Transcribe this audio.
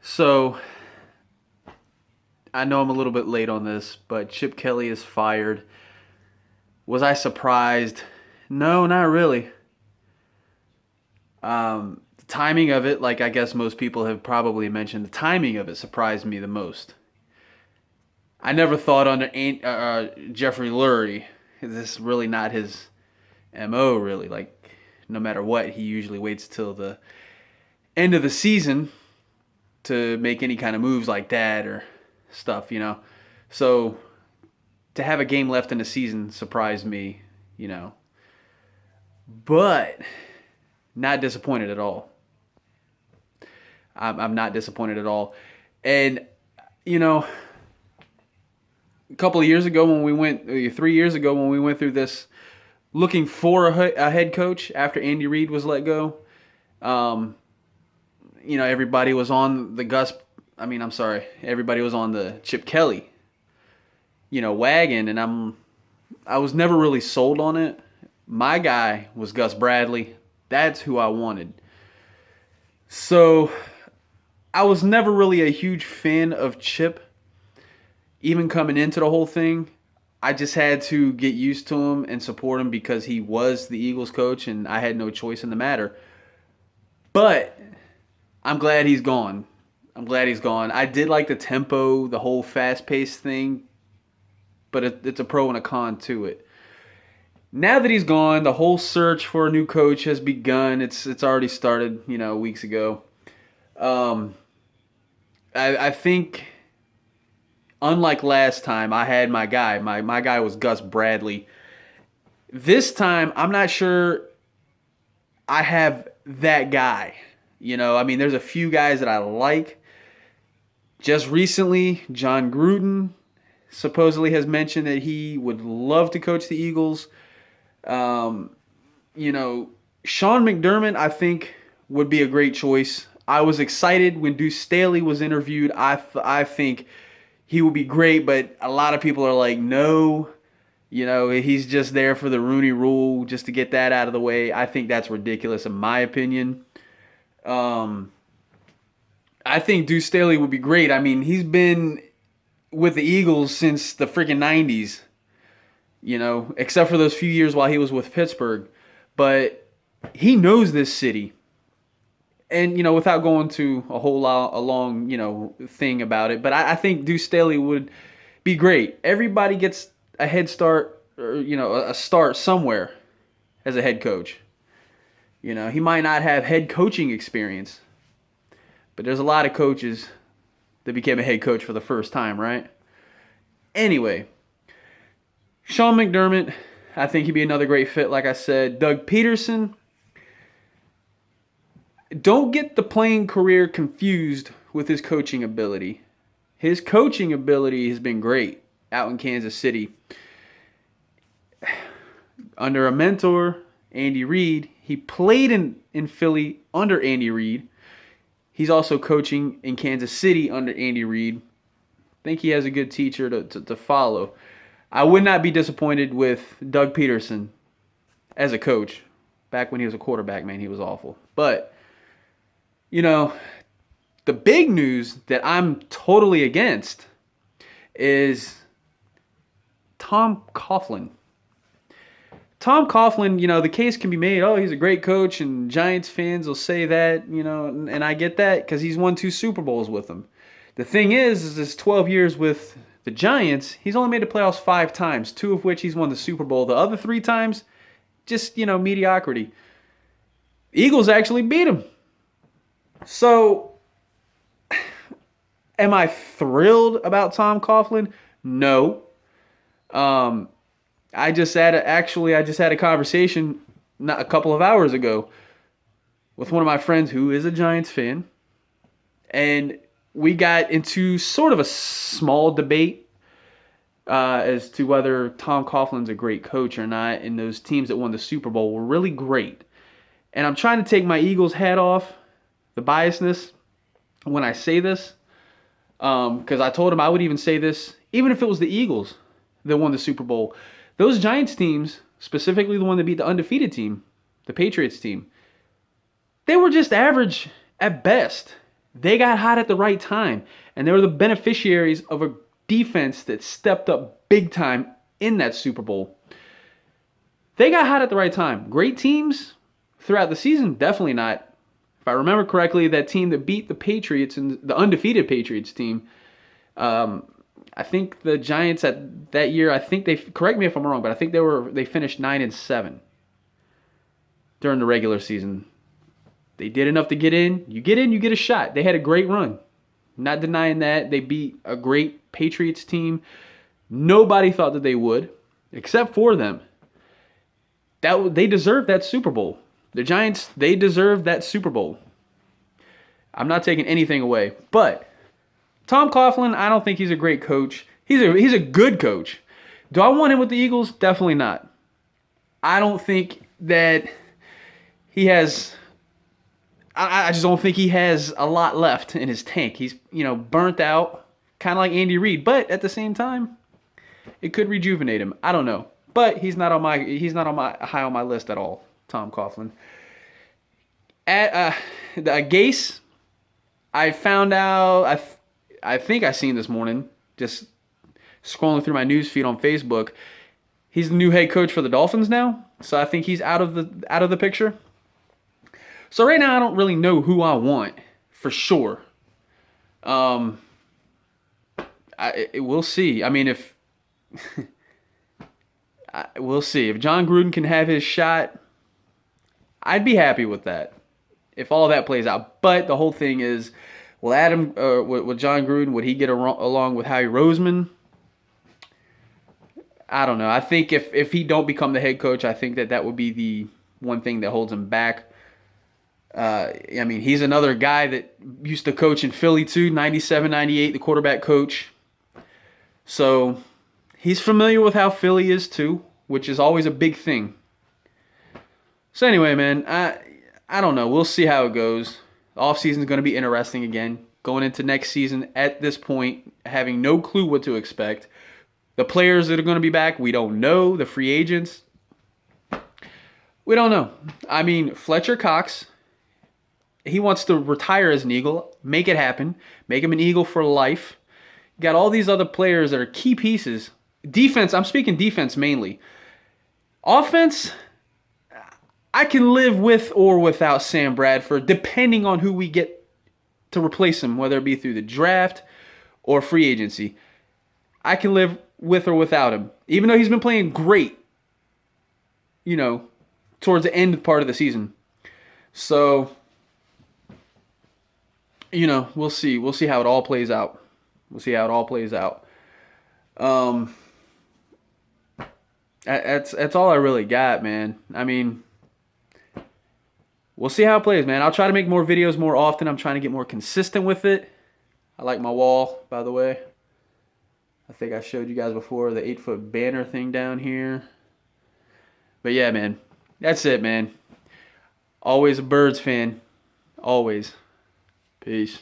So I know I'm a little bit late on this, but Chip Kelly is fired. Was I surprised? No, not really. The timing of it, like I guess most people have probably mentioned, the timing of it surprised me the most. I never thought under Jeffrey Lurie, this is really not his MO, really. Like, no matter what, he usually waits till the end of the season to make any kind of moves like that or stuff. So to have a game left in the season surprised me, you know. But not disappointed at all. I'm not disappointed at all. And you know, a couple of years ago when we went, 3 years ago when we went through this, looking for a head coach after Andy Reid was let go. Um, everybody was on the Gus. I mean, I'm sorry, everybody was on the Chip Kelly, wagon, and I was never really sold on it. My guy was Gus Bradley. That's who I wanted. So I was never really a huge fan of Chip, even coming into the whole thing. I just had to get used to him and support him because he was the Eagles coach and I had no choice in the matter. But I'm glad he's gone. I'm glad he's gone. I did like the tempo, the whole fast paced thing, but it's a pro and a con to it. Now that he's gone, the whole search for a new coach has begun. It's already started, weeks ago. Um, I think unlike last time, I had my guy. My guy was Gus Bradley. This time, I'm not sure I have that guy. I mean, there's a few guys that I like. Just recently, John Gruden supposedly has mentioned that he would love to coach the Eagles. Um, you know, Sean McDermott, I think, would be a great choice. I was excited when Deuce Staley was interviewed. I think he would be great, but a lot of people are like, no, he's just there for the Rooney Rule, just to get that out of the way. I think that's ridiculous, in my opinion. Um, I think Deuce Staley would be great. I mean, he's been with the Eagles since the freaking 90s, except for those few years while he was with Pittsburgh. But he knows this city. And, without going to a long, thing about it, but I think Deuce Staley would be great. Everybody gets a head start, or, a start somewhere as a head coach. He might not have head coaching experience, but there's a lot of coaches that became a head coach for the first time, right? Anyway, Sean McDermott, I think he'd be another great fit, like I said. Doug Peterson, don't get the playing career confused with his coaching ability. His coaching ability has been great out in Kansas City. Under a mentor, Andy Reid, he played in Philly under Andy Reid. He's also coaching in Kansas City under Andy Reid. I think he has a good teacher to follow. I would not be disappointed with Doug Peterson as a coach. Back when he was a quarterback, man, he was awful. But, the big news that I'm totally against is Tom Coughlin. Tom Coughlin, the case can be made, oh, he's a great coach, and Giants fans will say that, and I get that because he's won 2 Super Bowls with them. The thing is this 12 years with the Giants, he's only made the playoffs 5 times, 2 of which he's won the Super Bowl. The other 3 times, just, mediocrity. Eagles actually beat him. So, am I thrilled about Tom Coughlin? No. Um, I just had a conversation not a couple of hours ago with one of my friends who is a Giants fan, and we got into sort of a small debate as to whether Tom Coughlin's a great coach or not, and those teams that won the Super Bowl were really great. And I'm trying to take my Eagles hat off, the biasness, when I say this, because I told him I would even say this, even if it was the Eagles that won the Super Bowl. Those Giants teams, specifically the one that beat the undefeated team, the Patriots team, they were just average at best. They got hot at the right time, and they were the beneficiaries of a defense that stepped up big time in that Super Bowl. They got hot at the right time. Great teams throughout the season, definitely not. If I remember correctly, that team that beat the Patriots and the undefeated Patriots team, I think the Giants at that year, I think they, correct me if I'm wrong, but I think they finished 9-7 during the regular season. They did enough to get in. You get in, you get a shot. They had a great run. Not denying that. They beat a great Patriots team. Nobody thought that they would, except for them. They deserved that Super Bowl. The Giants, they deserved that Super Bowl. I'm not taking anything away, but Tom Coughlin, I don't think he's a great coach. He's a good coach. Do I want him with the Eagles? Definitely not. I don't think that he has. I just don't think he has a lot left in his tank. He's burnt out, kind of like Andy Reid. But at the same time, it could rejuvenate him. I don't know. But he's not on my high on my list at all. Tom Coughlin. At the Gase, I found out. I think I seen this morning, just scrolling through my news feed on Facebook. He's the new head coach for the Dolphins now, so I think he's out of the picture. So right now I don't really know who I want for sure. We'll see. I mean, if we'll see if John Gruden can have his shot, I'd be happy with that. If all that plays out, but the whole thing is, will with John Gruden, would he get along with Howie Roseman? I don't know. I think if he don't become the head coach, I think that would be the one thing that holds him back. I mean, he's another guy that used to coach in Philly too, 97, 98, the quarterback coach. So he's familiar with how Philly is too, which is always a big thing. So anyway, man, I don't know. We'll see how it goes. The offseason is going to be interesting again. Going into next season at this point, having no clue what to expect. The players that are going to be back, we don't know. The free agents, we don't know. I mean, Fletcher Cox, he wants to retire as an Eagle, make it happen, make him an Eagle for life. You got all these other players that are key pieces. Defense, I'm speaking defense mainly. Offense, I can live with or without Sam Bradford, depending on who we get to replace him, whether it be through the draft or free agency. I can live with or without him, even though he's been playing great, towards the end part of the season. So, we'll see. We'll see how it all plays out. That's all I really got, man. I mean, we'll see how it plays, man. I'll try to make more videos more often. I'm trying to get more consistent with it. I like my wall, by the way. I think I showed you guys before the 8-foot banner thing down here. But yeah, man. That's it, man. Always a Birds fan. Always. Peace.